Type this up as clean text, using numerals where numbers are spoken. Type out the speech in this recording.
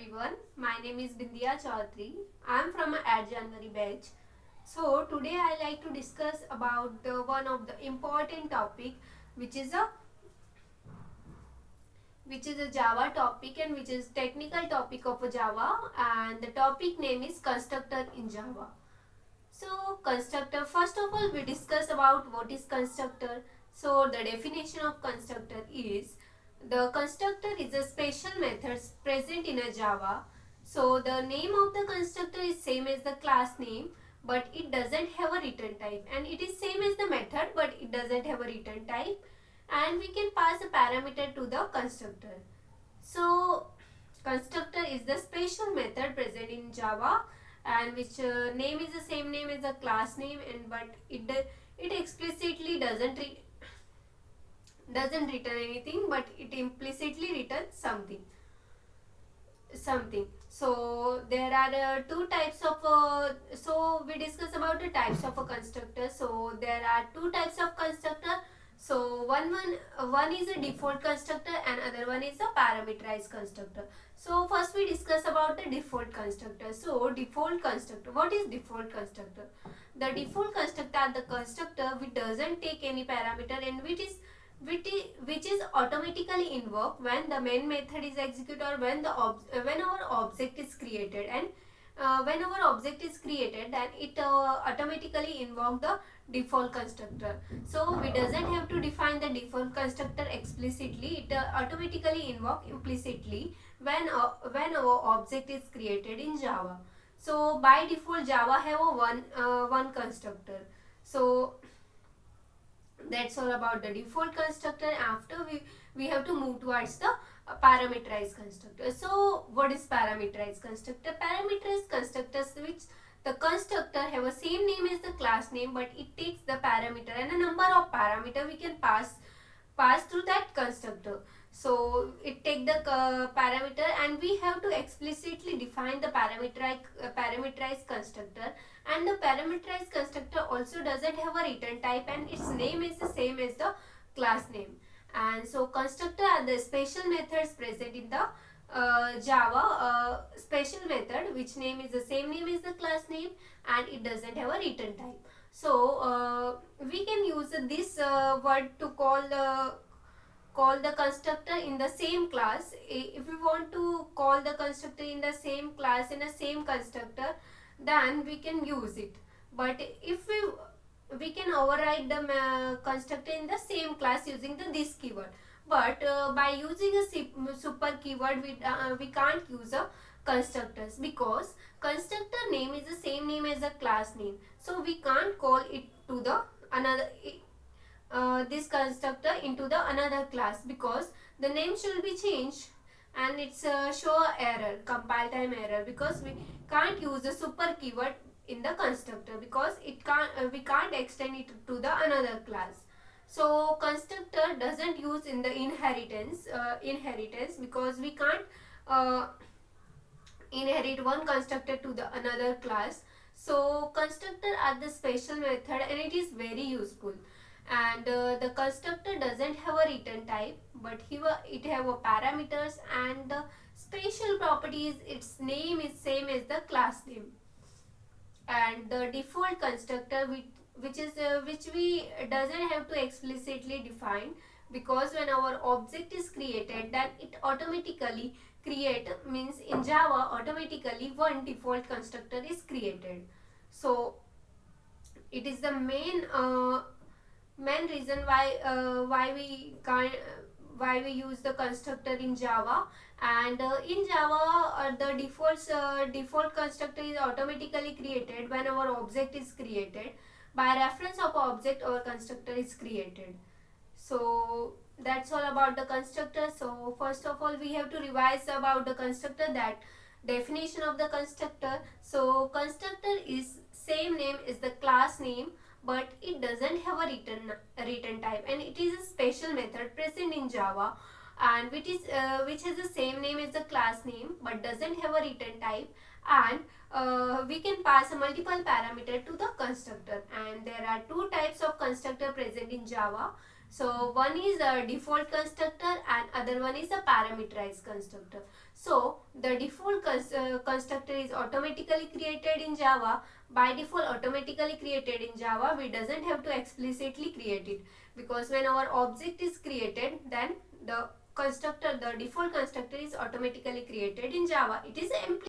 everyone. My name is Bindiya Chaudhary. I am from at January batch. So today I like to discuss about one of the important topic, which is a Java topic and which is technical topic of a Java, and the topic name is constructor in Java. So constructor, first of all we discuss about what is constructor. So the definition of constructor is the constructor is a special method present in a Java. So the name of the constructor is same as the class name, but it doesn't have a return type, and it is same as the method but it doesn't have a return type, and we can pass a parameter to the constructor. So constructor is the special method present in Java, and which name is the same name as the class name, and but it explicitly doesn't return anything, but it implicitly returns something. So there are two types of so we discuss about the types of a constructor. So there are two types of constructor. So one is a default constructor and other one is a parameterized constructor. So first we discuss about the default constructor. So default constructor, what is default constructor? The default constructor are the constructor which doesn't take any parameter and which is automatically invoked when the main method is executed, or when when our object is created, and when our object is created, then it automatically invoke the default constructor. So we doesn't have to define the default constructor explicitly, it automatically invoke implicitly when our object is created in Java. So by default Java have a one constructor. So that's all about the default constructor. After we have to move towards the parameterized constructor. So what is parameterized constructor? Parameterized constructors which the constructor have a same name as the class name, but it takes the parameter and a number of parameter we can pass through that constructor. So it take the parameter, and we have to explicitly define the parameterized constructor, and the parameterized constructor also doesn't have a return type, and its name is the same as the class name. And so constructor are the special methods present in the Java special method which name is the same name as the class name, and it doesn't have a return type. So we can use this word to call the constructor in the same class. If we want to call the constructor in the same class in the same constructor, then we can use it. But if we can override the constructor in the same class using this keyword, but by using a super keyword we can't use a constructors, because constructor name is the same name as the class name, so we can't call it to the another this constructor into the another class, because the name should be changed, and it's show error, compile time error, because we can't use the super keyword in the constructor, because it can't we can't extend it to the another class. So constructor doesn't use in the inheritance, because we can't uh, inherit one constructor to the another class. So constructor are the special method, and it is very useful. And the constructor doesn't have a return type, but it have a parameters, and the special properties, its name is same as the class name. And the default constructor which we doesn't have to explicitly define, because when our object is created, then it automatically create, means in Java automatically one default constructor is created. So it is the main reason why we use the constructor in Java. And in Java the default constructor is automatically created when our object is created. By reference of object our constructor is created. So that's all about the constructor. So first of all we have to revise about the constructor, that definition of the constructor. So constructor is same name as the class name, but it doesn't have a return type, and it is a special method present in Java, and which has the same name as the class name but doesn't have a return type. And we can pass a multiple parameter to the constructor, and there are two types of constructor present in Java. So one is a default constructor and other one is a parameterized constructor. So the default constructor is automatically created in Java. By default automatically created in Java, we doesn't have to explicitly create it, because when our object is created, then the default constructor is automatically created in Java. It is